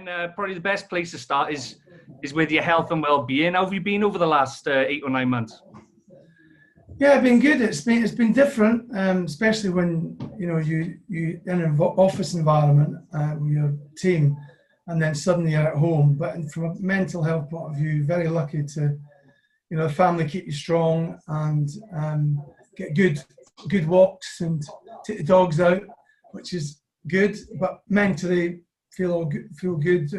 then probably the best place to start is with your health and well-being. How have you been over the last 8 or 9 months? Yeah, it's been good. It's been different, especially when you in an office environment with your team, and then suddenly you're at home. But from a mental health point of view, very lucky to, the family keep you strong and get good walks and take the dogs out, which is good. But mentally feel good.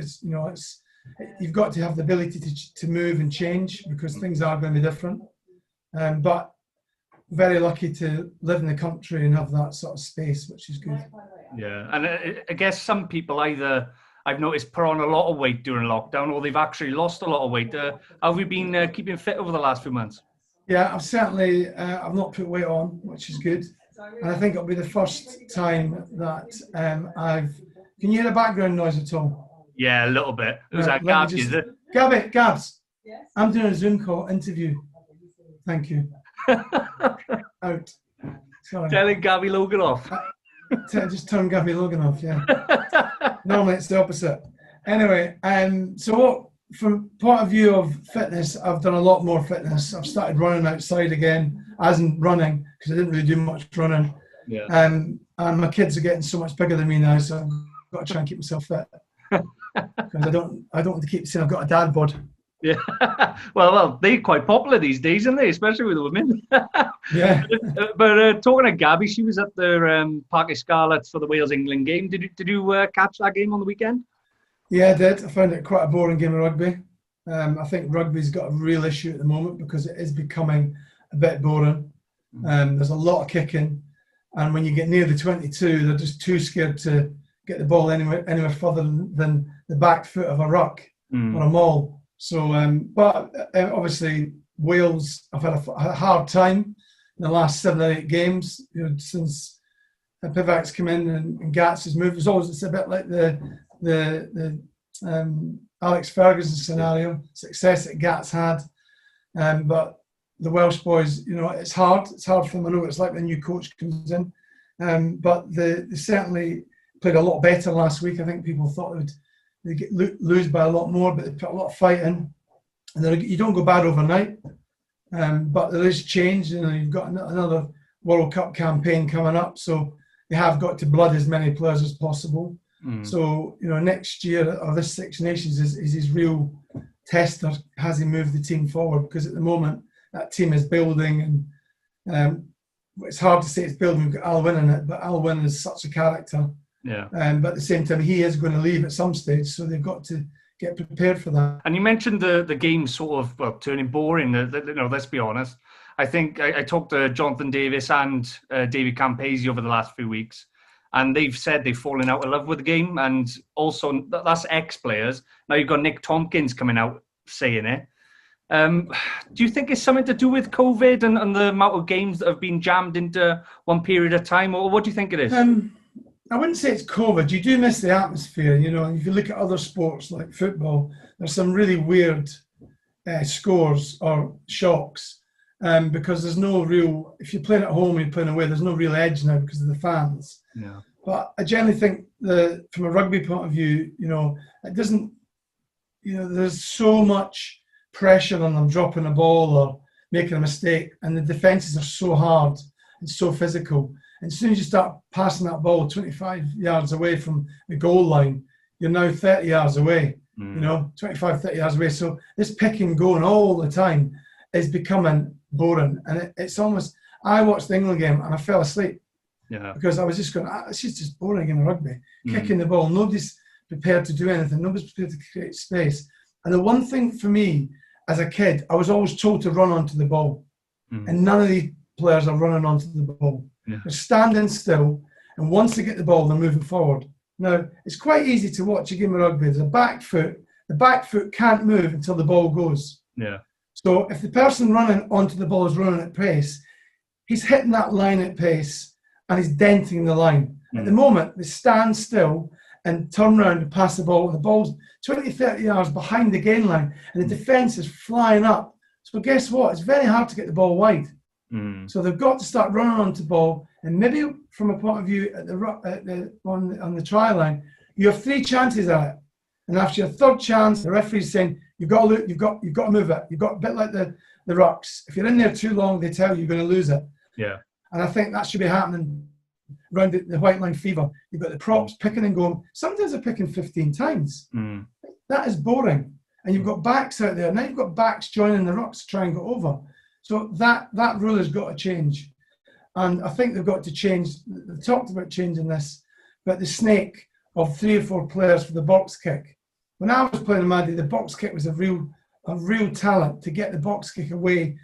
You've got to have the ability to move and change because things are going to be different. But very lucky to live in the country and have that sort of space, which is good. Yeah, and I guess some people either, I've noticed, put on a lot of weight during lockdown, or they've actually lost a lot of weight. How have you been keeping fit over the last few months? Yeah, I've certainly, I've not put weight on, which is good. And I think it'll be the first time that can you hear the background noise at all? Yeah, a little bit. Who's that, Gabs, is it? Gabs, I'm doing a Zoom call interview. Thank you. Out. Sorry. Telling Gabby Logan off. Just turn Gabby Logan off, yeah. Normally it's the opposite. Anyway, so from point of view of fitness, I've done a lot more fitness. I've started running outside again, as in running, because I didn't really do much running. Yeah. And my kids are getting so much bigger than me now, so I've got to try and keep myself fit. Because I don't want to keep saying I've got a dad bod. Yeah, well, they're quite popular these days, aren't they? Especially with the women. Yeah. But talking to Gabby, she was at the Parky Scarlets for the Wales-England game. Did you catch that game on the weekend? Yeah, I did. I found it quite a boring game of rugby. I think rugby's got a real issue at the moment because it is becoming a bit boring. There's a lot of kicking, and when you get near the 22, they're just too scared to get the ball anywhere further than the back foot of a ruck or a maul. So, but obviously Wales have had a hard time in the last 7 or 8 games. Since Pivac's come in and Gats has moved. It's a bit like the Alex Ferguson scenario. Success that Gats had, but the Welsh boys, it's hard. It's hard for them. I know it's like the new coach comes in, but they certainly played a lot better last week. I think people thought they lose by a lot more, but they put a lot of fight in. And you don't go bad overnight, but there is change. You've got another World Cup campaign coming up, so they have got to blood as many players as possible. So next year, or this Six Nations is his real test of has he moved the team forward? Because at the moment that team is building, and it's hard to say it's building. We've got Alwyn in it, but Alwyn is such a character. Yeah. But at the same time, he is going to leave at some stage, so they've got to get prepared for that. And you mentioned the game sort of turning boring. Let's be honest. I think I talked to Jonathan Davis and David Campese over the last few weeks, and they've said they've fallen out of love with the game. And also, that's ex-players. Now you've got Nick Tompkins coming out saying it. Do you think it's something to do with COVID and the amount of games that have been jammed into one period of time, or what do you think it is? I wouldn't say it's COVID. You do miss the atmosphere, If you look at other sports like football, there's some really weird scores or shocks because there's no real. If you're playing at home and you're playing away, there's no real edge now because of the fans. Yeah. But I generally think from a rugby point of view, it doesn't. There's so much pressure on them dropping a ball or making a mistake, and the defences are so hard and so physical. And as soon as you start passing that ball 25 yards away from the goal line, you're now 30 yards away, 25, 30 yards away. So this picking going all the time is becoming boring. And it's almost, I watched the England game and I fell asleep. Yeah. Because I was just going, it's just boring in rugby. Kicking the ball, nobody's prepared to do anything. Nobody's prepared to create space. And the one thing for me, as a kid, I was always told to run onto the ball. And none of these players are running onto the ball. Yeah. They're standing still, and once they get the ball, they're moving forward. Now, it's quite easy to watch a game of rugby. There's a back foot. The back foot can't move until the ball goes. Yeah. So if the person running onto the ball is running at pace, he's hitting that line at pace, and he's denting the line. At the moment, they stand still and turn around and pass the ball, and the ball's 20, 30 yards behind the gain line, and the defence is flying up. So guess what? It's very hard to get the ball wide. So they've got to start running onto the ball, and maybe from a point of view on the try line, you have 3 chances at it, And after your third chance, the referee's saying, you've got to move it. You've got a bit like the Rucks. If you're in there too long, they tell you you're going to lose it. Yeah. And I think that should be happening around the white line fever. You've got the props picking and going. Sometimes they're picking 15 times. That is boring. And you've got backs out there. Now you've got backs joining the Rucks to try and go over. So that rule has got to change. And I think they've got to change. They talked about changing this, but the snake of 3 or 4 players for the box kick. When I was playing in Maddie, the box kick was a real talent to get the box kick away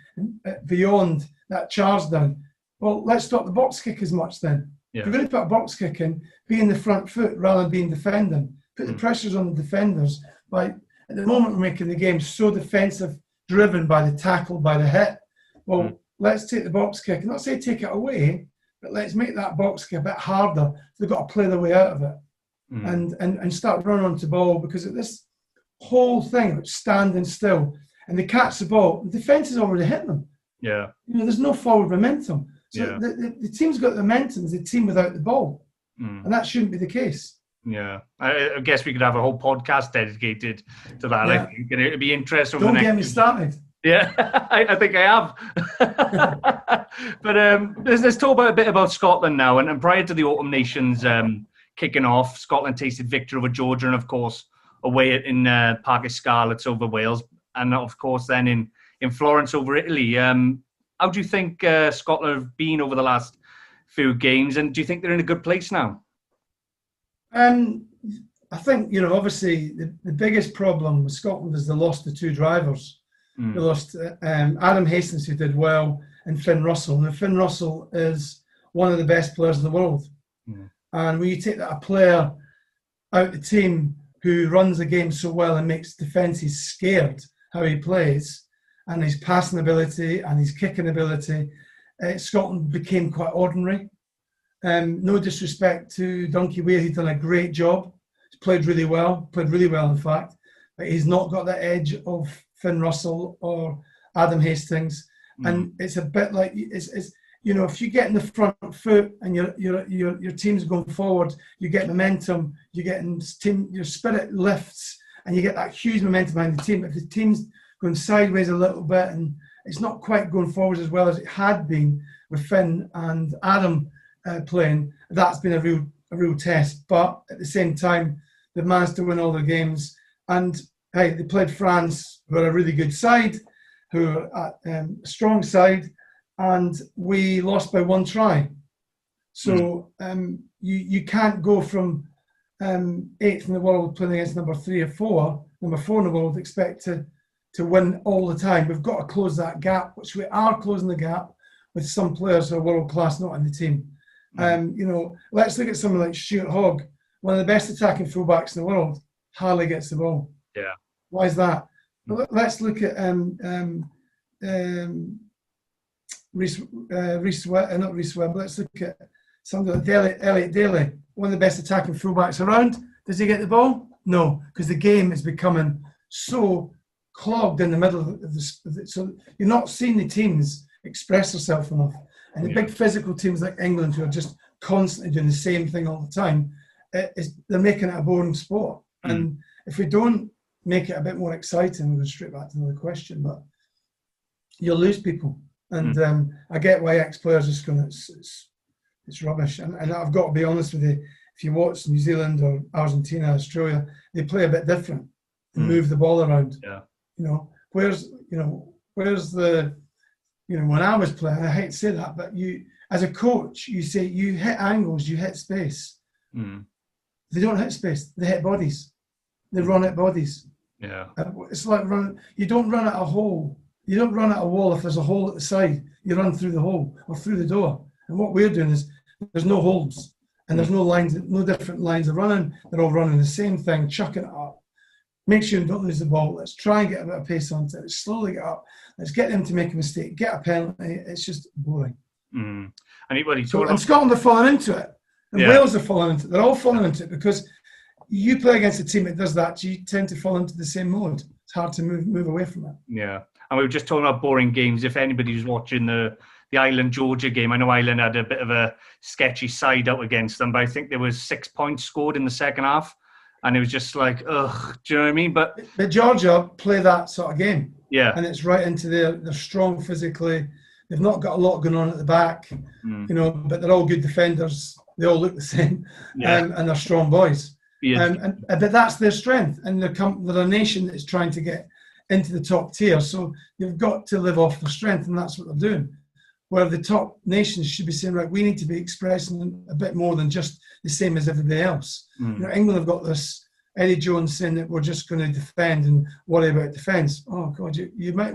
beyond that charge down. Well, let's stop the box kick as much then. Yeah. If you're going to put a box kick in, be in the front foot rather than being defending. Put the pressures on the defenders. At the moment, we're making the game so defensive, driven by the tackle, by the hit. Well, let's take the box kick. Not say take it away, but let's make that box kick a bit harder. They've got to play their way out of it and start running onto the ball, because of this whole thing of standing still and they catch the ball, the defence is already hitting them. Yeah. There's no forward momentum. So the team's got the momentum as a team without the ball. And that shouldn't be the case. Yeah. I guess we could have a whole podcast dedicated to that. I think it'd be interesting. Don't get me started. Yeah, I think I have. But let's talk a bit about Scotland now. And prior to the Autumn Nations kicking off, Scotland tasted victory over Georgia, and of course away in Parc Scarlets over Wales, and of course then in Florence over Italy. How do you think Scotland have been over the last few games, and do you think they're in a good place now? I think, obviously the biggest problem with Scotland is they lost the 2 drivers. They lost Adam Hastings, who did well, and Finn Russell. And Finn Russell is one of the best players in the world. And when you take a player out the team who runs the game so well and makes defences scared how he plays, and his passing ability and his kicking ability, Scotland became quite ordinary. No disrespect to Donkey Weir, he's done a great job. He's played really well in fact, but he's not got that edge of Finn Russell or Adam Hastings. And it's a bit like, it's if you get in the front foot and your team's going forward, you get momentum, your spirit lifts, and you get that huge momentum behind the team. If the team's going sideways a little bit and it's not quite going forward as well as it had been with Finn and Adam playing, that's been a real test. But at the same time, they've managed to win all their games. And hey, they played France, who are a really good side, who are a strong side, and we lost by 1 try. So you can't go from 8th in the world playing against number 3 or 4, number 4 in the world, expect to win all the time. We've got to close that gap, which we are closing the gap with some players who are world class not in the team. Let's look at someone like Stuart Hogg, one of the best attacking fullbacks in the world, hardly gets the ball. Yeah. Why is that? Let's look at Reece Webb, not Reece Webb, but let's look at something like Elliot Daly, one of the best attacking fullbacks around. Does he get the ball? No, because the game is becoming so clogged in the middle of so you're not seeing the teams express themselves enough. And the big physical teams like England, who are just constantly doing the same thing all the time, they're making it a boring sport. And if we don't make it a bit more exciting, we'll go straight back to another question, but you'll lose people. And I get why ex-players are just going, it's rubbish. And I've got to be honest with you, if you watch New Zealand or Argentina, Australia, they play a bit different and move the ball around. Yeah. Where's the, when I was playing, I hate to say that, but you, as a coach, you say you hit angles, you hit space. They don't hit space, they hit bodies. They run at bodies. Yeah. It's like you don't run at a hole. You don't run at a wall if there's a hole at the side. You run through the hole or through the door. And what we're doing is there's no holes and there's no lines, no different lines of running. They're all running the same thing, chucking it up. Make sure you don't lose the ball. Let's try and get a bit of pace onto it. Let's slowly get up. Let's get them to make a mistake, get a penalty. It's just boring. And Scotland are falling into it. And Wales are falling into it. They're all falling into it because you play against a team that does that, you tend to fall into the same mode. It's hard to move away from it. Yeah. And we were just talking about boring games. If anybody was watching the Ireland-Georgia game, I know Ireland had a bit of a sketchy side out against them, but I think there was 6 points scored in the second half. and it was just like, ugh, do you know what I mean? But Georgia play that sort of game, yeah, and it's right into they're strong physically. They've not got a lot going on at the back, but they're all good defenders. They all look the same, yeah, and they're strong boys. yeah, But that's their strength, and they're a nation that's trying to get into the top tier. So you've got to live off their strength, and that's what they're doing. Where the top nations should be saying, right, we need to be expressing a bit more than just the same as everybody else. England have got this Eddie Jones saying that we're just going to defend and worry about defence. Oh God, you might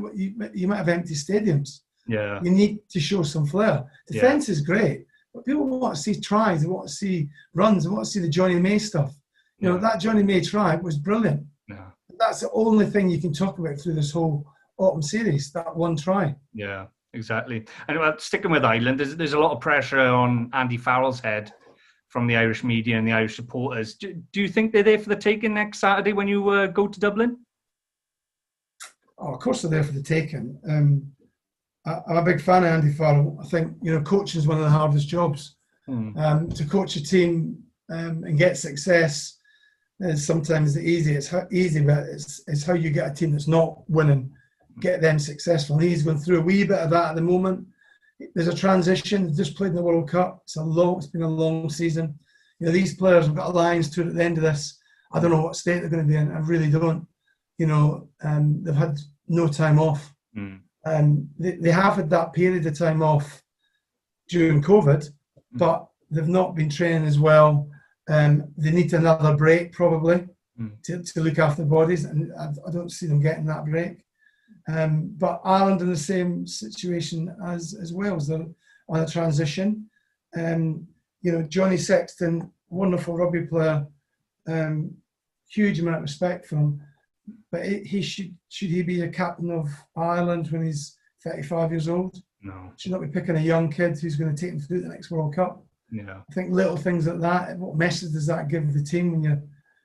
have empty stadiums. yeah. You need to show some flair. Defence is great, but people want to see tries, they want to see runs, they want to see the Johnny May stuff. That Johnny May try was brilliant. Yeah. That's the only thing you can talk about through this whole autumn series, that one try. Yeah, exactly. And sticking with Ireland, there's a lot of pressure on Andy Farrell's head from the Irish media and the Irish supporters. Do you think they're there for the taking next Saturday when you go to Dublin? Oh, of course they're there for the taking. I'm a big fan of Andy Farrell. I think coaching is one of the hardest jobs. To coach a team and get success is sometimes easy. It's easy, but it's how you get a team that's not winning, get them successful. And he's going through a wee bit of that at the moment. There's a transition. They've just played in the World Cup. It's been a long season. These players have got a Lions tour at the end of this. I don't know what state they're going to be in. I really don't. They've had no time off. They have had that period of time off during COVID, but they've not been training as well. They need another break probably to look after bodies, and I don't see them getting that break. But Ireland in the same situation as Wales. They're on a transition. Johnny Sexton, wonderful rugby player, huge amount of respect for him. But should he be a captain of Ireland when he's 35 years old? No. Should not be picking a young kid who's going to take him through the next World Cup. Yeah. I think little things like that, what message does that give the team when you're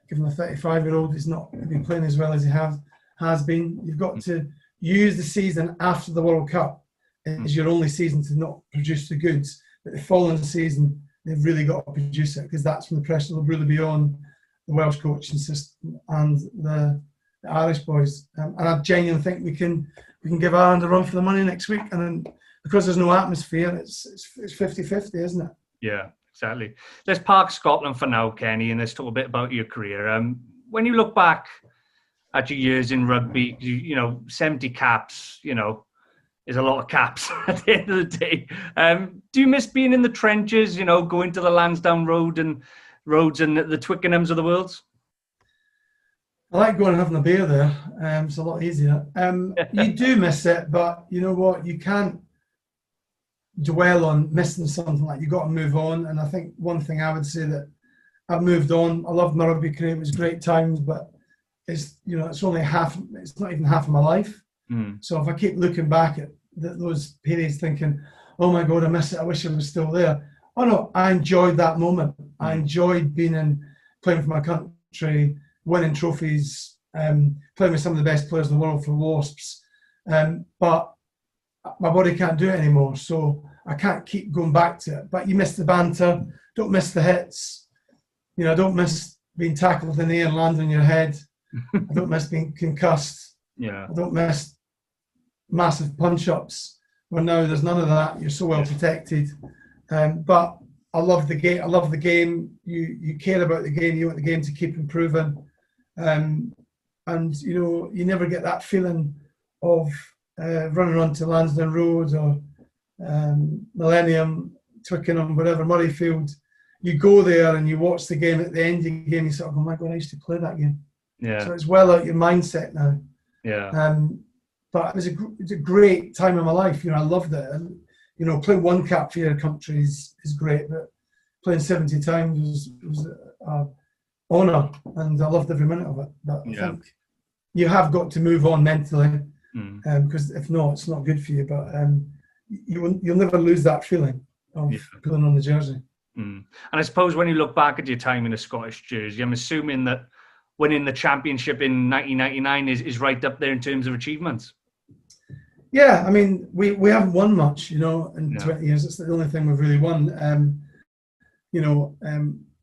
giving a 35-year-old who's not been playing as well as he has been? You've got to use the season after the World Cup as your only season to not produce the goods. But the following season, they've really got to produce it, because that's when the pressure will really be on the Welsh coaching system and the Irish boys. And I genuinely think we can give Ireland a run for the money next week. And then because there's no atmosphere, it's 50-50, isn't it? Yeah, exactly. Let's park Scotland for now, Kenny, and let's talk a bit about your career. When you look back at your years in rugby, 70 caps, is a lot of caps at the end of the day. Do you miss being in the trenches, going to the Lansdowne roads and the Twickenhams of the world? I like going and having a beer there. It's a lot easier. You do miss it, but you know what? You can't dwell on missing something. Like, you got to move on. And I think one thing I would say that I've moved on. I loved my rugby career. It was great times, but it's only half. It's not even half of my life. So if I keep looking back at those periods, thinking, "Oh my God, I miss it. I wish I was still there." Oh no, I enjoyed that moment. I enjoyed playing for my country, winning trophies, playing with some of the best players in the world for Wasps. But my body can't do it anymore, so I can't keep going back to it. But you miss the banter, don't miss the hits. Don't miss being tackled in the air and landing on your head. I don't miss being concussed. Yeah. I don't miss massive punch-ups. Well, now there's none of that. You're so well protected. But I love the game. I love the game. You care about the game. You want the game to keep improving. And you never get that feeling of running onto Lansdowne Road or Millennium, Twickenham, whatever, Murrayfield. You go there and you watch the game. At the end of the game, you sort of go, "Oh my God, I used to play that game." Yeah. So it's well out your mindset now. Yeah. But it was a great time in my life. I loved it. And playing one cap for your country is great, but playing 70 times was an honour, and I loved every minute of it. But I think you have got to move on mentally, because if not, it's not good for you. But you'll never lose that feeling of putting on the jersey. And I suppose when you look back at your time in a Scottish jersey, I'm assuming that winning the championship in 1999 is right up there in terms of achievements. Yeah, I mean, we haven't won much, in 20 years. It's the only thing we've really won.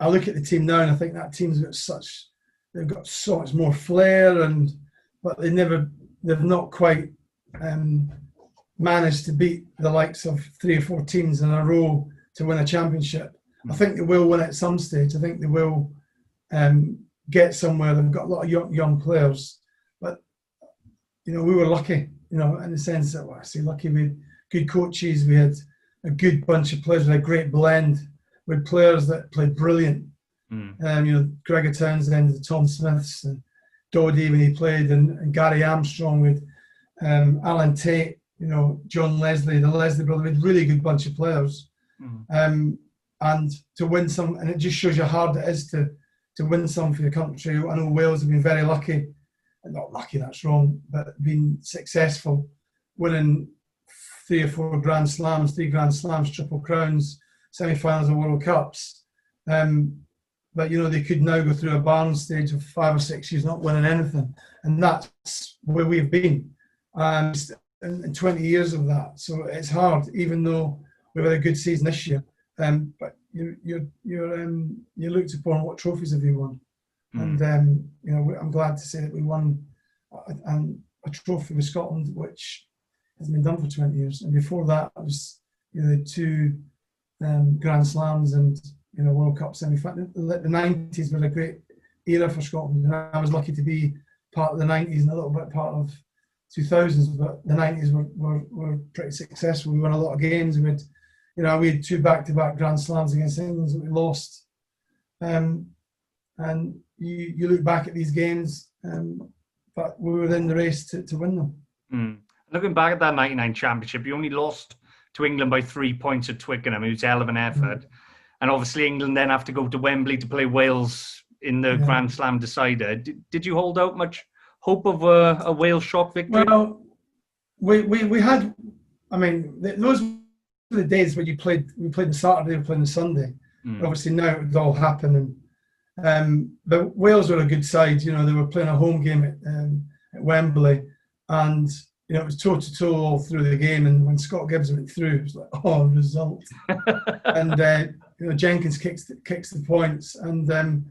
I look at the team now and I think that team's got such they've got so much more flair, but they've not quite managed to beat the likes of 3 or 4 teams in a row to win a championship. I think they will win at some stage. I think they will get somewhere. They've got a lot of young players, but we were lucky, in the sense that, well, I say lucky, we had good coaches, we had a good bunch of players, we had a great blend. We had players that played brilliant. Gregor Townsend, the Tom Smiths, and Dodie when he played, and Gary Armstrong with Alan Tate, John Leslie, the Leslie brother. We had a really good bunch of players. And to win some, and it just shows you how hard it is to win some for your country. I know Wales have been very lucky, not lucky, that's wrong, but been successful, winning 3 or 4 Grand Slams, 3 Grand Slams, Triple Crowns, semi-finals of World Cups. But they could now go through a barren stage of 5 or 6 years not winning anything, and that's where we've been in 20 years of that. So it's hard, even though we've had a good season this year. But you're looked upon, what trophies have you won? And I'm glad to say that we won a trophy with Scotland, which hasn't been done for 20 years. And before that, it was the 2 Grand Slams and World Cup semi-final. The 90s were a great era for Scotland, and I was lucky to be part of the 90s and a little bit part of 2000s. But the 90s were pretty successful. We won a lot of games. We had 2 back-to-back Grand Slams against England that we lost. And you look back at these games, but we were in the race to win them. Looking back at that 99 championship, you only lost to England by 3 points at Twickenham. It was a hell of an effort. And obviously England then have to go to Wembley to play Wales in the Grand Slam decider. Did you hold out much hope of a Wales shock victory? Well, we had, those were the days when we played on Saturday, we played on Sunday. Obviously now it would all happen. But Wales were a good side. They were playing a home game at Wembley, and it was toe-to-toe all through the game. And when Scott Gibbs went through, it was like, result. And Jenkins kicks the points, and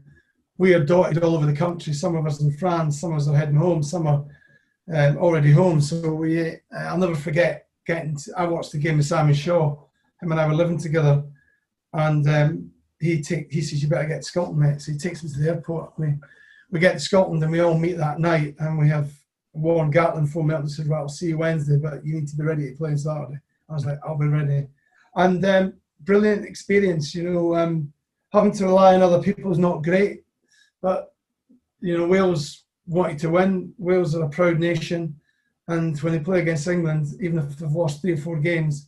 we are dotted all over the country. Some of us in France, some of us are heading home, some are already home. So I'll never forget I watched the game with Simon Shaw. Him and I were living together, and he says, "You better get to Scotland, mate." So he takes me to the airport. We get to Scotland, and we all meet that night, and we have Warren Gatlin phone me up and said, "Well, I'll see you Wednesday, but you need to be ready to play on Saturday." I was like, "I'll be ready." And brilliant experience, having to rely on other people is not great, but Wales wanted to win. Wales are a proud nation, and when they play against England, even if they've lost 3 or 4 games,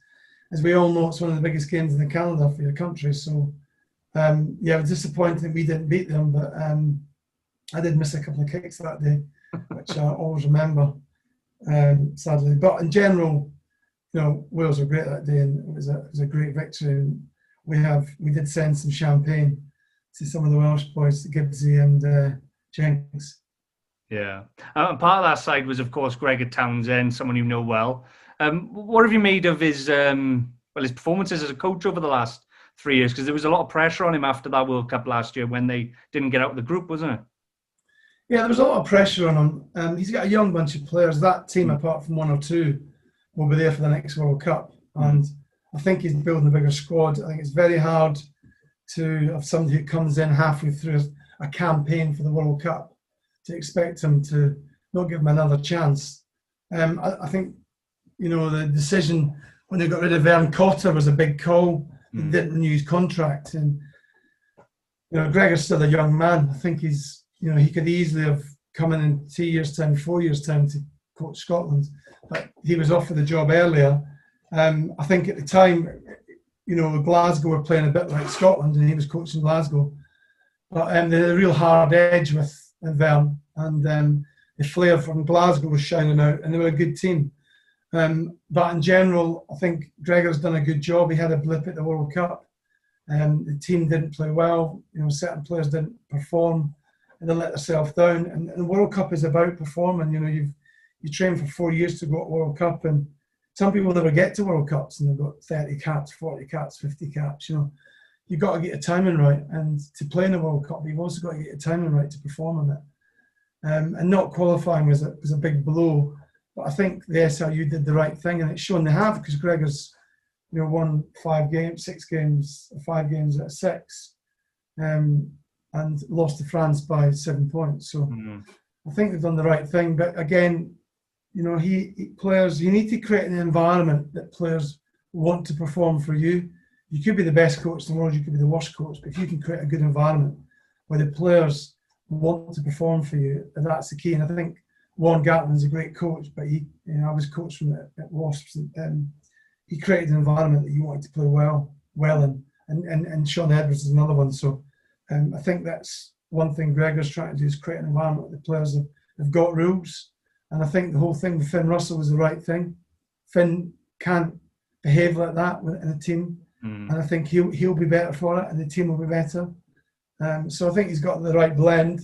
as we all know, it's one of the biggest games in the calendar for your country. So it was disappointing we didn't beat them, but I did miss a couple of kicks that day, which I always remember, sadly. But in general, Wales were great that day, and it was a great victory. And we did send some champagne to some of the Welsh boys, Gibbsy and Jenkins. Yeah, and part of that side was, of course, Gregor Townsend, someone you know well. What have you made of his performances as a coach over the last 3 years? Because there was a lot of pressure on him after that World Cup last year when they didn't get out of the group, wasn't it? Yeah, there was a lot of pressure on him. He's got a young bunch of players. That team, apart from 1 or 2, will be there for the next World Cup. And I think he's building a bigger squad. I think it's very hard to have somebody who comes in halfway through a campaign for the World Cup to expect him to not give him another chance. I think, the decision when they got rid of Vern Cotter was a big call. He didn't renew his contract. And, Gregor's still a young man. I think he's, he could easily have come in 2 years' time, 4 years' time to coach Scotland. But he was offered the job earlier. I think at the time, Glasgow were playing a bit like Scotland, and he was coaching Glasgow. But they had a real hard edge with Vern, and the flair from Glasgow was shining out, and they were a good team. But in general, I think Gregor's done a good job. He had a blip at the World Cup. The team didn't play well. Certain players didn't perform, and they let themselves down. And the World Cup is about performing. You train for 4 years to go to World Cup, and some people never get to World Cups, and they've got 30 caps, 40 caps, 50 caps. you've got to get your timing right. And to play in the World Cup, you've also got to get your timing right to perform in it. And not qualifying was a big blow. But I think the SRU did the right thing, and it's shown they have, because Gregor's, won 5 games out of 6, and lost to France by 7 points. So I think they've done the right thing. But again, players, you need to create an environment that players want to perform for you. You could be the best coach in the world, you could be the worst coach, but if you can create a good environment where the players want to perform for you, that's the key. And I think Warren Gatlin's a great coach, but I was coached from at Wasps, and he created an environment that you wanted to play well in. And Sean Edwards is another one. So I think that's one thing Gregor's trying to do, is create an environment where the players have got rules. And I think the whole thing with Finn Russell was the right thing. Finn can't behave like that in a team, and I think he'll be better for it, and the team will be better. So I think he's got the right blend,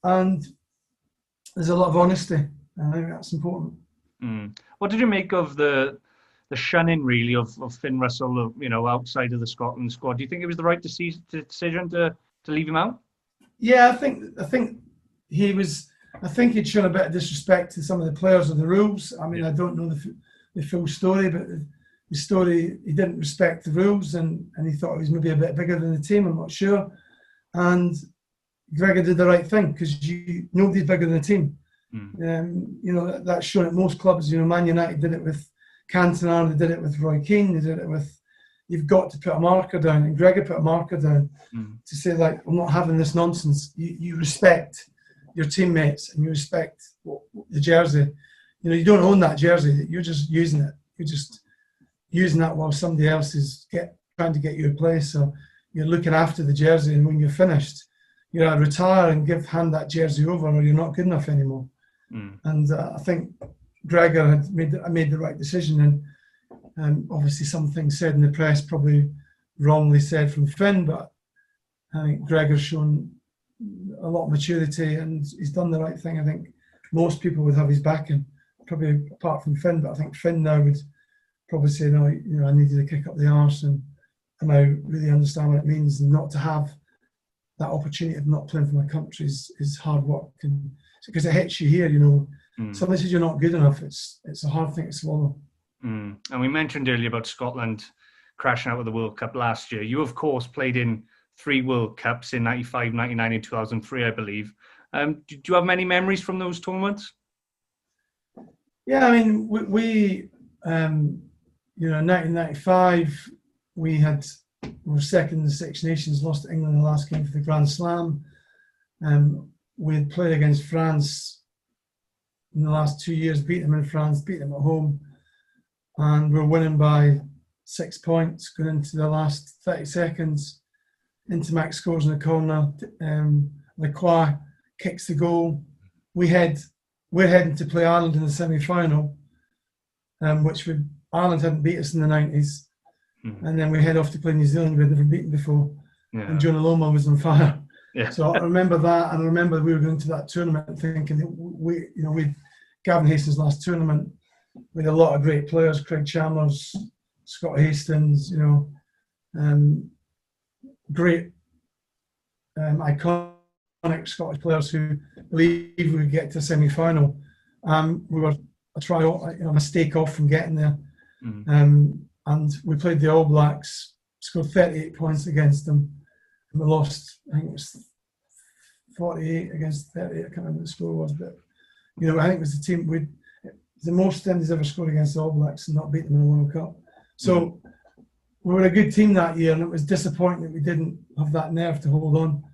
and there's a lot of honesty, and I think that's important. What did you make of the shunning, really, of Finn Russell, outside of the Scotland squad? Do you think it was the right decision to leave him out? Yeah, I think he was. I think he'd shown a bit of disrespect to some of the players of the rules. I mean, I don't know the full story, but the story, he didn't respect the rules, and he thought he was maybe a bit bigger than the team. I'm not sure. And Gregor did the right thing, because nobody's bigger than the team. That's shown at most clubs. Man United did it with Cantona, they did it with Roy Keane, they did it with. You've got to put a marker down, and Gregor put a marker down to say, like, I'm not having this nonsense. You respect your teammates, and you respect the jersey. You don't own that jersey. You're just using it. You're just using that while somebody else is trying to get you a place. So you're looking after the jersey, and when you're finished, you either retire and hand that jersey over, or you're not good enough anymore. And I think Gregor had made the right decision. And obviously some things said in the press, probably wrongly said from Finn, but I think Gregor's shown a lot of maturity, and he's done the right thing. I think most people would have his backing, probably apart from Finn, but I think Finn now would probably say, no, I needed to kick up the arse, and I really understand what it means, and not to have that opportunity of not playing for my country is hard work, and because it hits you here, Somebody says you're not good enough, it's a hard thing to swallow. And we mentioned earlier about Scotland crashing out of the World Cup last year. You, of course, played in 3 World Cups in 95, 99 and 2003, I believe. Do you have many memories from those tournaments? Yeah, I mean, we in 1995, we were second in the Six Nations, lost to England in the last game for the Grand Slam. We had played against France in the last 2 years, beat them in France, beat them at home, and we're winning by 6 points going into the last 30 seconds. Intermax scores in the corner. Lacroix kicks the goal. We're heading to play Ireland in the semi-final, which Ireland hadn't beat us in the 90s. And then we head off to play New Zealand, we'd never beaten before. And Jonah Loma was on fire. So I remember that, and I remember we were going to that tournament thinking that we Gavin Hastings' last tournament, with a lot of great players, Craig Chalmers, Scott Hastings, great iconic Scottish players who believed we would get to a semi-final. We were a mistake off from getting there. And we played the All Blacks, scored 38 points against them, and we lost, I think it was 48 against 38, I can't remember what the score was, but I think it was the team the most Indies ever scored against the All Blacks and not beat them in the World Cup. So we were a good team that year, and it was disappointing that we didn't have that nerve to hold on.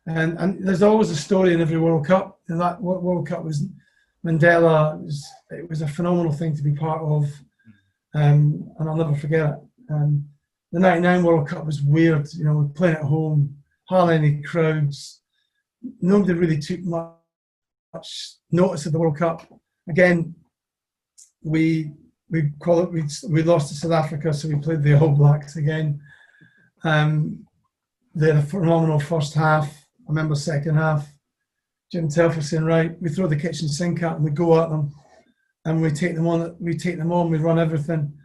And there's always a story in every World Cup, and that World Cup was Mandela. It was a phenomenal thing to be part of, and I'll never forget it. The 99 World Cup was weird, we're playing at home, hardly any crowds. Nobody really took much notice of the World Cup. Again, we lost to South Africa, so we played the All Blacks again. They had a phenomenal first half. I remember second half, Jim Telfer saying, right, we throw the kitchen sink at them, we go at them, and we take them on, we run everything,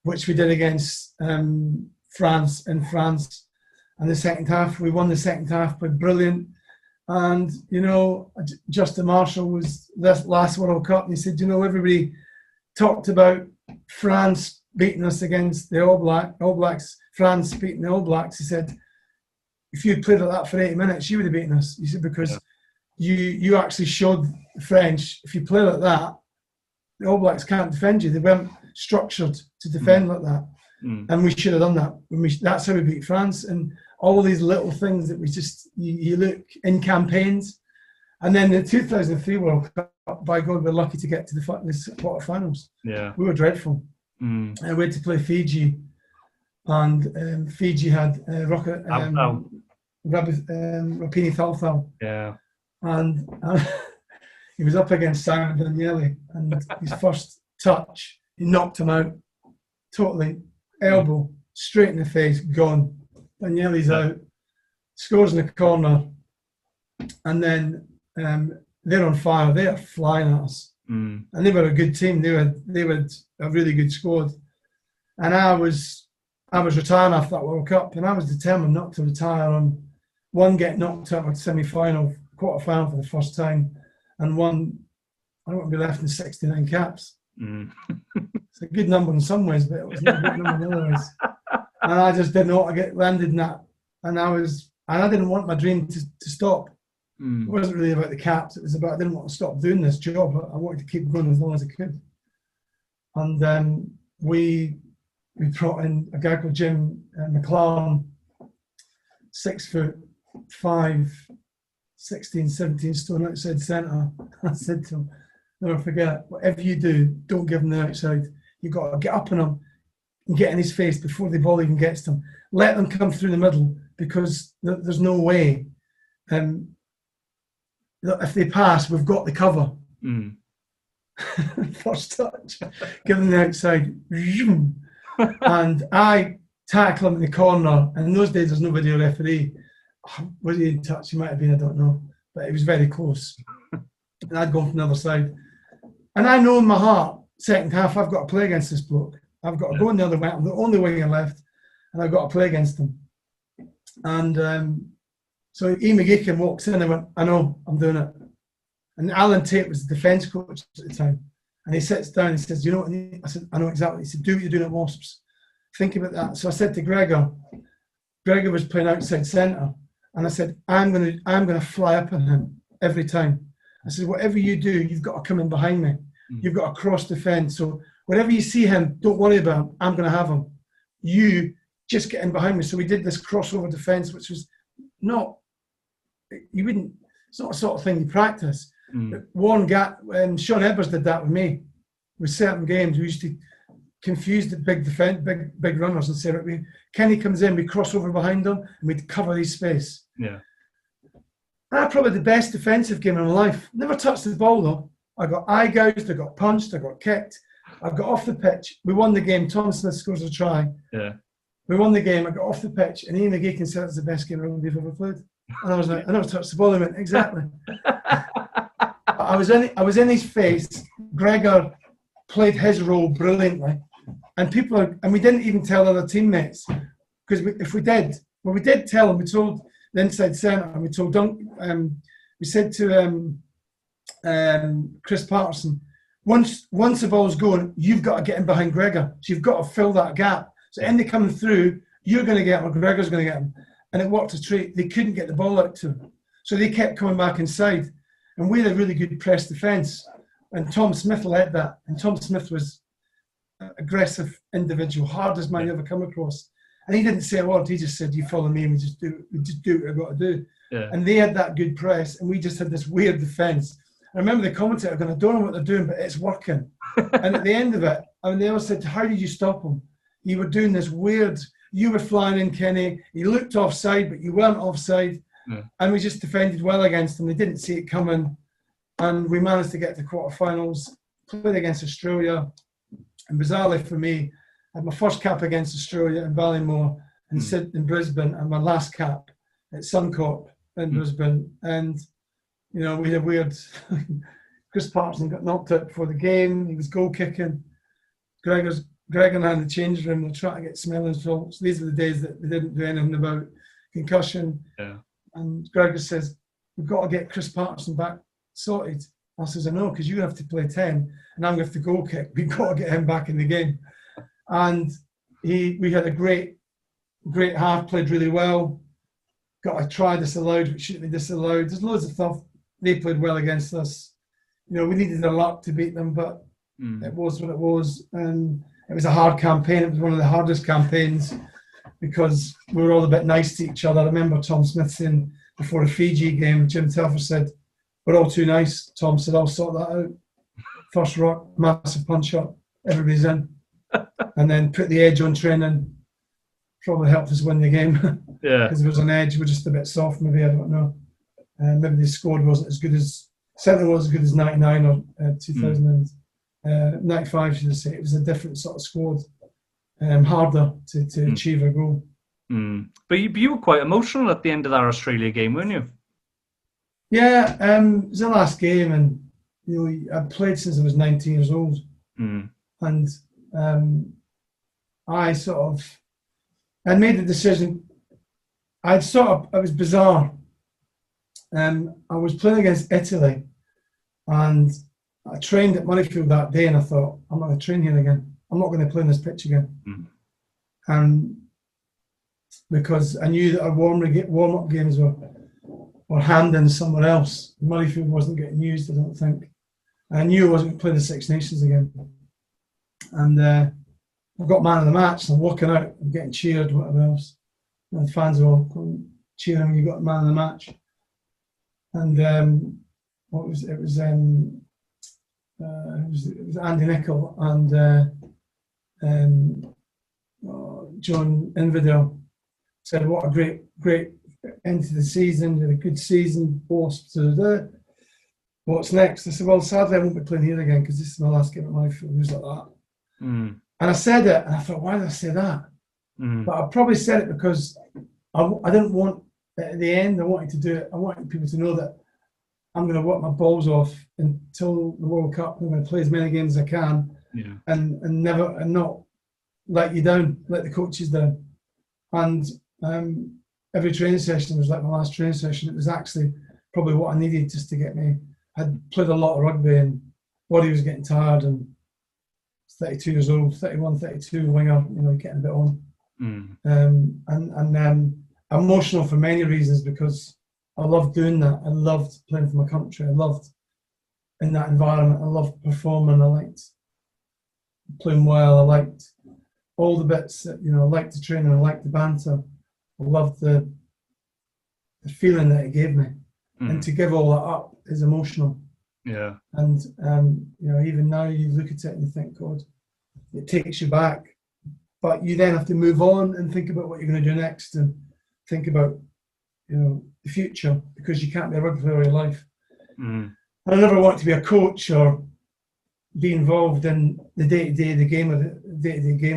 which we did against France in France. And the second half, we won the second half, played brilliant. And, you know, Justin Marshall was this last World Cup, and he said, you know, everybody talked about France beating us against the All Blacks, France beating the All Blacks. He said, if you'd played like that for 80 minutes, you would have beaten us. He said, because you actually showed the French, if you play like that, the All Blacks can't defend you. They weren't structured to defend like that. And we should have done that. That's how we beat France. And all these little things that we just, you look in campaigns. And then the 2003 World Cup, by God, we're lucky to get to the quarterfinals. Yeah. We were dreadful. And we had to play Fiji. And Fiji had Ruck, Rapini Thalthal. Yeah. And he was up against Simon Daniele. And his first touch, he knocked him out. Totally. Elbow, straight in the face, gone. Daniele's out, scores in the corner, and then they're on fire. They are flying at us, and they were a good team. They had a really good squad, and I was retiring after that World Cup, and I was determined not to retire on one, get knocked out of semi-final, quarter-final for the first time, and one, I don't want to be left in 69 caps. It's a good number in some ways, but it was not a good number in other ways. And I just didn't want to get landed in that. And I didn't want my dream to stop. It wasn't really about the caps. It was about, I didn't want to stop doing this job. I wanted to keep going as long as I could. And then we brought in a guy called Jim McLaren, 6'5", 16, 17 stone outside centre. I said to him, never forget, whatever you do, don't give him the outside. You've got to get up on him and get in his face before the ball even gets to him. Let them come through the middle, because there's no way. If they pass, we've got the cover. First touch, give them the outside. And I tackle him in the corner. And in those days, there's no video referee. Was he in touch? He might have been, I don't know. But it was very close. And I'd gone from the other side. And I know in my heart, second half, I've got to play against this bloke. I've got to go in the other way. I'm the only winger left, and I've got to play against him. And so Ian McGeechan walks in and went, I know, I'm doing it. And Alan Tate was the defence coach at the time. And he sits down and he says, you know what I need? I said, I know exactly. He said, do what you're doing at Wasps. Think about that. So I said to Gregor was playing outside centre. And I said, I'm going to fly up on him every time. I said, whatever you do, you've got to come in behind me. You've got to cross defend. So wherever you see him, don't worry about him. I'm going to have him. You just get in behind me. So we did this crossover defence, which was not, it's not a sort of thing you practice. Sean Ebbers did that with me. With certain games, we used to confuse the big runners and say, right, Kenny comes in, we cross over behind him, and we'd cover his space. Yeah. I had probably the best defensive game in my life. Never touched the ball though. I got eye gouged, I got punched, I got kicked. I got off the pitch. We won the game. Tom Smith scores a try. Yeah. We won the game. I got off the pitch, and Ian McGeechan said it's the best game of rugby I've ever played. And I was like, I never touched the ball. He went, exactly. I was in his face. Gregor played his role brilliantly, and we didn't even tell other teammates, because we did tell them. We told the inside centre, and we told we said to Chris Patterson, once the ball's going, you've got to get in behind Gregor. So you've got to fill that gap. So any coming through, you're going to get him, or Gregor's going to get him. And it worked a treat. They couldn't get the ball out to him. So they kept coming back inside. And we had a really good press defence. And Tom Smith led that. And Tom Smith was an aggressive individual, hardest man you ever come across. And he didn't say a word. He just said, you follow me, and we just do what we've got to do. Yeah. And they had that good press, and we just had this weird defence. I remember the commentator going, I don't know what they're doing, but it's working. And at the end of it, they all said, how did you stop him? You were doing this weird, you were flying in, Kenny. You looked offside, but you weren't offside. Yeah. And we just defended well against them. They didn't see it coming. And we managed to get to quarterfinals, played against Australia. And bizarrely for me, I had my first cap against Australia in Ballymore and Sydney in Brisbane, and my last cap at Suncorp in Brisbane. And we had a weird. Chris Patterson got knocked out before the game. He was goal kicking. Gregor and I in the change room. They're trying to get smelling salts. These are the days that they didn't do anything about concussion. Yeah. And Gregor says, we've got to get Chris Patterson back sorted. I says, I know, because you have to play 10 and I'm going to have to goal kick. We've got to get him back in the game. And we had a great half, played really well. Got a try disallowed, which shouldn't be disallowed. There's loads of stuff. They played well against us. You know, we needed the luck to beat them, but it was what it was. And it was a hard campaign. It was one of the hardest campaigns because we were all a bit nice to each other. I remember Tom Smith saying before a Fiji game, Jim Telfer said, we're all too nice. Tom said, I'll sort that out. First Ruck, massive punch up, everybody's in. And then put the edge on training. Probably helped us win the game. Yeah. Because there was an edge, we're just a bit soft, maybe, I don't know. Maybe the score wasn't as good as, certainly wasn't as good as 99 or 2095, should I say. It was a different sort of squad. Harder to achieve a goal. But you were quite emotional at the end of that Australia game, weren't you? Yeah, it was the last game, and you know, I'd played since I was 19 years old, and I made the decision. It was bizarre. I was playing against Italy, and I trained at Murrayfield that day, and I thought, I'm not going to train here again. I'm not going to play on this pitch again. And because I knew that our warm-up games were handing somewhere else. Murrayfield wasn't getting used, I don't think. I knew I wasn't going to play the Six Nations again. And I got man of the match, and I'm walking out, I'm getting cheered, whatever else. And the fans are all cheering when you got man of the match. And it was Andy Nichol and John Infidel said, what a great end to the season, had a good season, Wasps. What's next? I said, well, sadly, I won't be playing here again because this is my last game at Murrayfield. It was like that. And I said it, and I thought, why did I say that? But I probably said it because I didn't want, at the end, I wanted to do it. I wanted people to know that I'm going to work my balls off until the World Cup. I'm going to play as many games as I can, and not let you down, let the coaches down. And every training session was like my last training session. It was actually probably what I needed just to get me. I'd played a lot of rugby, and body was getting tired, and 32 years old, 31, 32, winger, you know, getting a bit on. And emotional for many reasons, because I loved doing that. I loved playing for my country. I loved in that environment. I loved performing. I liked playing well. I liked all the bits that, you know, I liked the training. I liked the banter. I loved the feeling that it gave me. And to give all that up is emotional. Yeah. And, you know, even now you look at it and you think, God, it takes you back. But you then have to move on and think about what you're going to do next, and think about, you know, the future, because you can't be a rugby player all your life. And I never wanted to be a coach or be involved in the day-to-day game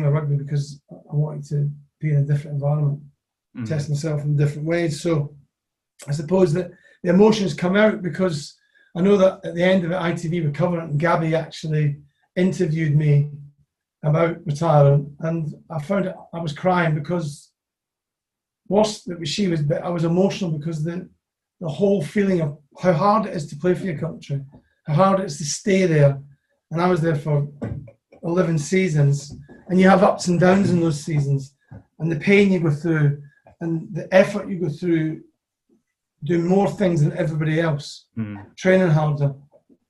of rugby, because I wanted to be in a different environment, test myself in different ways. So I suppose that the emotions come out because I know that at the end of it, ITV were covering it, and Gabby actually interviewed me about retiring, and I found it, I was crying because I was emotional because the whole feeling of how hard it is to play for your country, how hard it is to stay there. And I was there for 11 seasons, and you have ups and downs in those seasons, and the pain you go through and the effort you go through, doing more things than everybody else, training harder,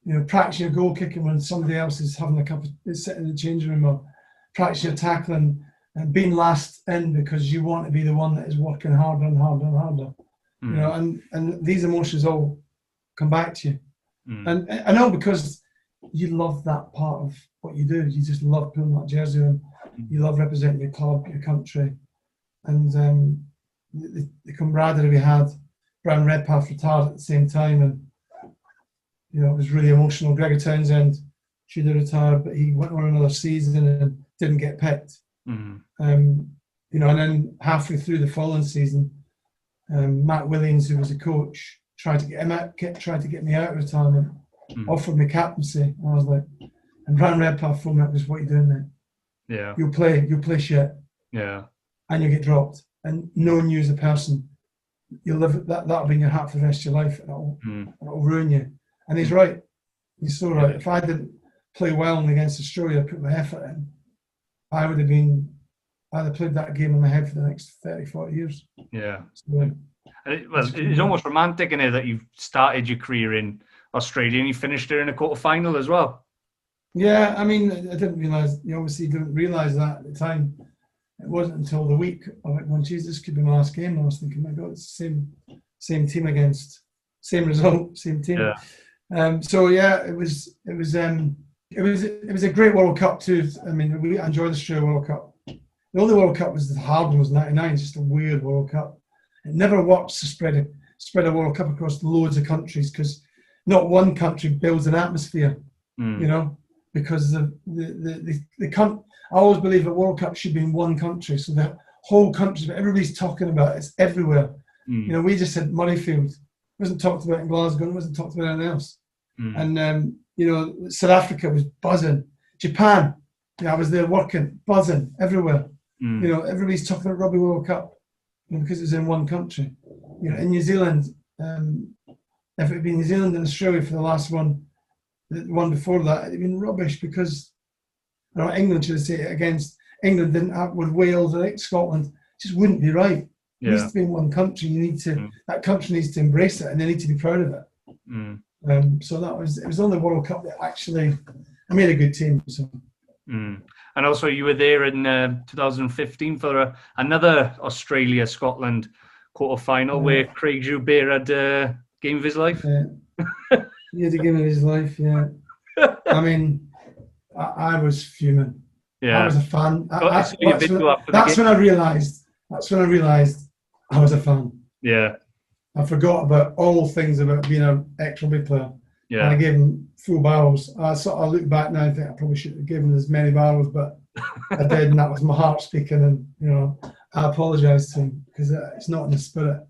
you know, practice your goal kicking when somebody else is having is sitting in the changing room, or practice your tackling and being last in because you want to be the one that is working harder and harder and harder. You know, and these emotions all come back to you. And I know, because you love that part of what you do. You just love pulling that jersey on. You love representing your club, your country. And the camaraderie we had. Brian Redpath retired at the same time, and you know, it was really emotional. Gregor Townsend should have retired, but he went on another season and didn't get picked. You know, and then halfway through the following season, Matt Williams, who was a coach, tried to get me out of retirement, offered me captaincy, and I was like, and Brian Redpath phoned me up, was, what are you doing there? Yeah. You'll play shit. Yeah. And you'll get dropped. And knowing you as a person, you'll live that'll be in your heart for the rest of your life, and it'll ruin you. And he's right. He's so right. If I didn't play well against Australia, put my effort in, I'd have played that game in my head for the next 30, 40 years. Yeah. So, it's almost romantic in it that you've started your career in Australia and you finished there in a quarter-final as well. Yeah, I mean, I didn't realise, you obviously didn't realise that at the time. It wasn't until the week of it going, geez, this could be my last game. I was thinking, my God, it's the same team against, same result, same team. Yeah. So yeah, it was a great World Cup too. I mean, we enjoyed the Australia World Cup. The only World Cup was the hard one, was '99. It's just a weird World Cup. It never works to spread a World Cup across loads of countries, because not one country builds an atmosphere, you know, because the I always believe a World Cup should be in one country, so the whole country, but everybody's talking about it, it's everywhere. You know, we just had Murrayfield. It wasn't talked about in Glasgow, it wasn't talked about anything else. And you know, South Africa was buzzing. Japan, I was there working, buzzing everywhere. You know, everybody's talking about Rugby World Cup, you know, because it's in one country. You know, in New Zealand, if it had been New Zealand and Australia for the last one, the one before that, it'd been rubbish, because, you know, England, should I say, against England didn't have with Wales or Scotland, it just wouldn't be right. It needs to be in one country. You need to that country needs to embrace it, and they need to be proud of it. So it was on the World Cup that actually I made a good team. So. And also, you were there in 2015 for another Australia-Scotland quarter-final where Craig Joubert had a game of his life. Yeah. He had a game of his life, yeah. I mean, I was fuming. Yeah. I was a fan. That's when I realised I was a fan. Yeah. I forgot about all things about being an ex-rugby player. Yeah. And I gave him full barrels. I look back now and think I probably should have given him as many barrels, but I did, and that was my heart speaking. And, you know, I apologise to him, because it's not in the spirit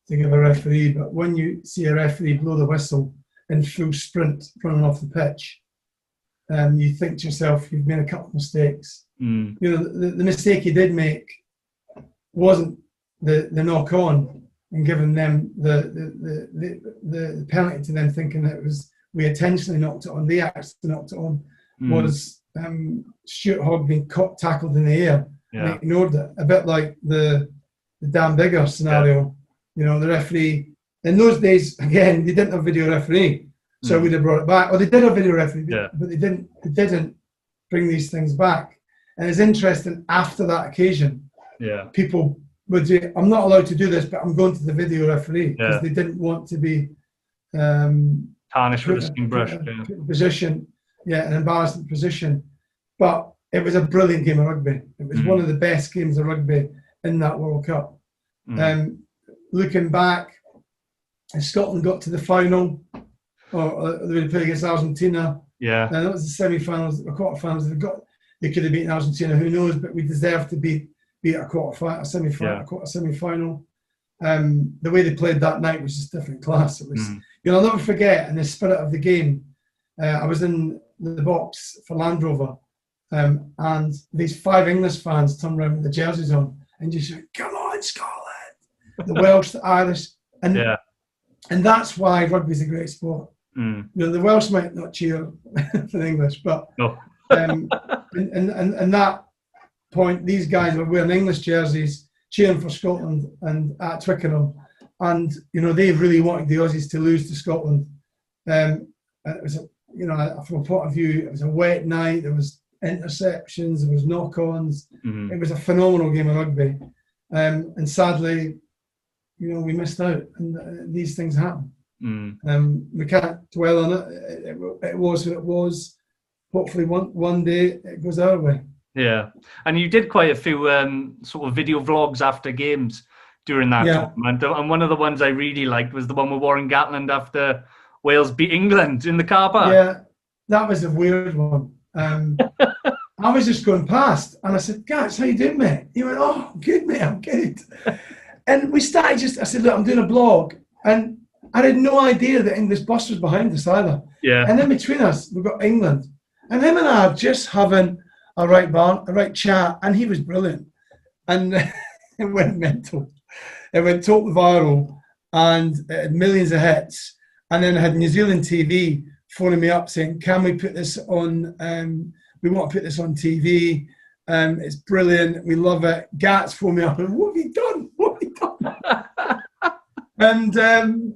to give a referee. But when you see a referee blow the whistle in full sprint running off the pitch, you think to yourself, you've made a couple of mistakes. You know, the mistake he did make wasn't the knock on and giving them the penalty to them, thinking that it was we intentionally knocked it on. They actually knocked it on. Was Stuart Hogg being tackled in the air and ignored it, a bit like the Dan Bigger scenario. You know, the referee in those days, again, they didn't have video referee, so we'd have brought it back. Or they did have video referee, but they didn't bring these things back. And it's interesting, after that occasion, people would say, I'm not allowed to do this, but I'm going to the video referee, because they didn't want to be tarnished with a steam brush. Position, an embarrassing position. But it was a brilliant game of rugby. It was one of the best games of rugby in that World Cup. Looking back, Scotland got to the final, or they would play against Argentina. And that was the semi-finals, the quarter-finals. They could have beaten Argentina, who knows? But we deserved to beat a quarter-final, a semi-final. The way they played that night was just different class. It was, you know, I'll never forget, in the spirit of the game, I was in the box for Land Rover, and these 5 English fans turned around with the jerseys on and just said, "Come on, Scotland!" The Welsh, the Irish, and that's why rugby's a great sport. You know, the Welsh might not cheer for the English, but and that point, these guys were wearing English jerseys, cheering for Scotland and at Twickenham, and you know, they really wanted the Aussies to lose to Scotland. And it was, you know, from a point of view, it was a wet night. There was interceptions, there was knock-ons. It was a phenomenal game of rugby, and sadly, you know, we missed out, and these things happen. We can't dwell on it. It was what it was. Hopefully, one day it goes our way. Yeah, and you did quite a few sort of video vlogs after games during that tournament, and one of the ones I really liked was the one with Warren Gatland after Wales beat England in the car park. Yeah, that was a weird one. I was just going past, and I said, "Gats, how you doing, mate?" He went, "Oh, good, mate, I'm good." And we started I said, "Look, I'm doing a blog," and I had no idea that English bus was behind us either. And then between us, we've got England, and him and I are just having a right chat, and he was brilliant, and it went mental. It went totally viral, and it had millions of hits. And then I had New Zealand TV phoning me up saying, "Can we put this on? We want to put this on TV. It's brilliant. We love it." Gats phoned me up and, "What have you done? What have you done?" and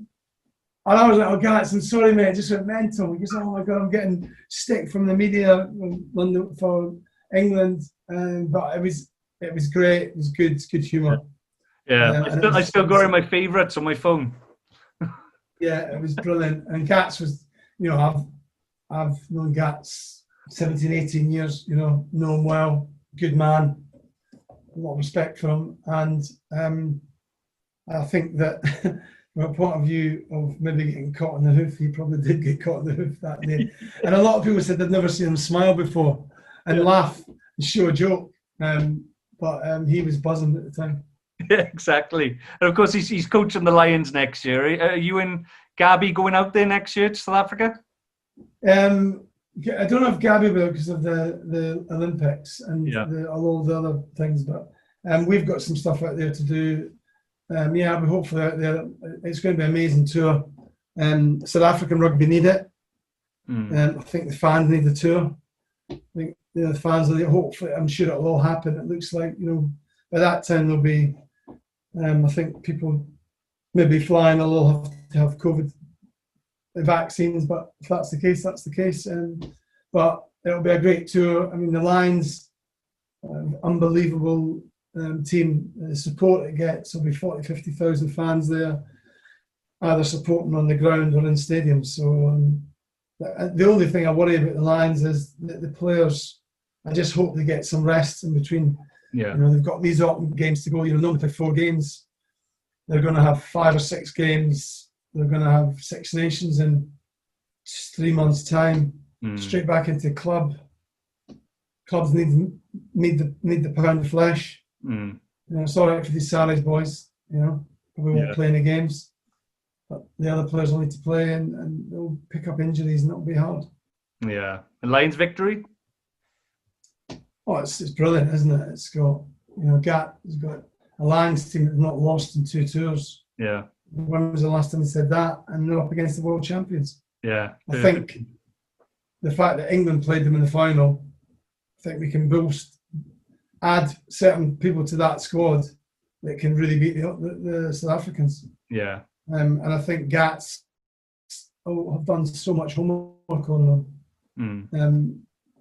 I was like, "Oh, Gats, I'm sorry, mate. I just went mental." He goes, "Oh my God, I'm getting stick from the media in London for England." But it was great. It was good. It's good humour. Yeah, I still got it in my favourites on my phone. Yeah, it was brilliant. And Gats was, I've known Gats 17, 18 years, know him well, good man, a lot of respect for him. And I think that from a point of view of maybe getting caught in the hoof, he probably did get caught in the hoof that day. And a lot of people said they'd never seen him smile before and laugh and show a joke. But he was buzzing at the time. Yeah, exactly. And of course, he's coaching the Lions next year. Are you and Gabby going out there next year to South Africa? I don't know if Gabby will because of the Olympics and all the other things, but we've got some stuff out there to do. We hopefully out there. It's going to be an amazing tour. South African rugby need it. I think the fans need the tour. I think the fans will. Hopefully, I'm sure it'll all happen. It looks like by that time there'll be. I think people maybe flying. They'll all have to have COVID vaccines, but if that's the case, that's the case. But it'll be a great tour. I mean, the Lions, unbelievable team. The support it gets. There'll be 40,000, 50,000 fans there, either supporting on the ground or in stadiums. So the only thing I worry about the Lions is that the players. I just hope they get some rest in between. Yeah, they've got these autumn games to go. Normally play 4 games. They're going to have 5 or 6 games. They're going to have 6 Nations in just 3 months' time. Straight back into club. Clubs need the pound of flesh. It's all right for these Saturdays boys. We won't play any games, but the other players will need to play, and they'll pick up injuries, and it'll be hard. Yeah, and Lions victory. Oh, it's brilliant, isn't it? It's got Gat has got a Lions team that's not lost in 2 tours. Yeah. When was the last time they said that? And they're up against the world champions. Yeah. I think the fact that England played them in the final, I think we can add certain people to that squad that can really beat the South Africans. Yeah. And I think Gats have done so much homework on them.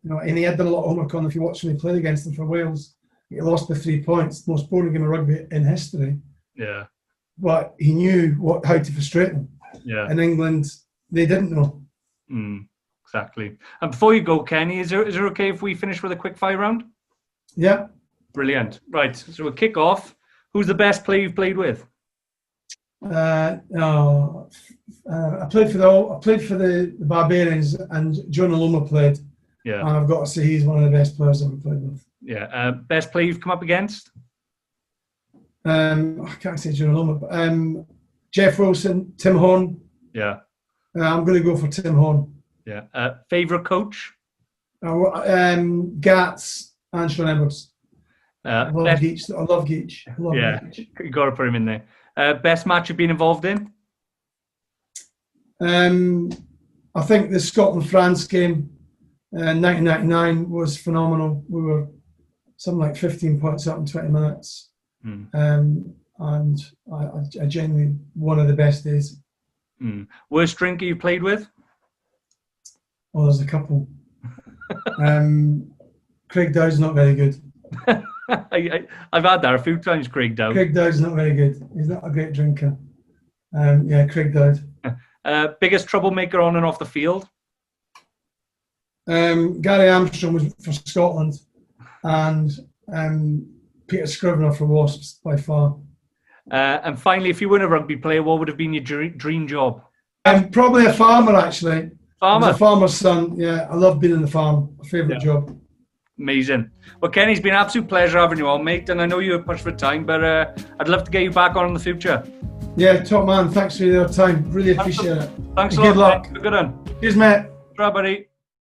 And he had done a lot of homework on. If you watch when he played against them for Wales, he lost by 3 points, most boring game of rugby in history. Yeah. But he knew how to frustrate them. Yeah. In England, they didn't know. Exactly. And before you go, Kenny, is it okay if we finish with a quick fire round? Yeah. Brilliant. Right. So we'll kick off. Who's the best player you've played with? I played for the Barbarians, and John Aloma played. Yeah. And I've got to say he's one of the best players I've ever played with. Yeah. Best player you've come up against? I can't say John Aloma, but Jeff Wilson, Tim Horn. Yeah. I'm going to go for Tim Horn. Yeah. Favourite coach? Gats and Sean Edwards. I love Geach. Geach. You got to put him in there. Best match you've been involved in? I think the Scotland-France game, 1999, was phenomenal. We were something like 15 points up in 20 minutes. And I genuinely, one of the best days. Worst drinker you played with? Oh, there's a couple. Craig Dowd's not very good. I've had that a few times, Craig Dowd. Craig Dowd's not very good. He's not a great drinker. Craig Dowd. Biggest troublemaker on and off the field? Gary Armstrong was for Scotland, and Peter Scrivener for Wasps by far. And finally, if you weren't a rugby player, what would have been your dream job? Probably a farmer, actually. Farmer? I was a farmer's son, yeah. I love being in the farm. My favourite job. Amazing. Well, Kenny, it's been an absolute pleasure having you on, mate. And I know you're pushed for time, but I'd love to get you back on in the future. Yeah, top man. Thanks for your time. Really appreciate it. Thanks a lot. Good luck. Mate. Good one. Cheers, mate. Bye, buddy.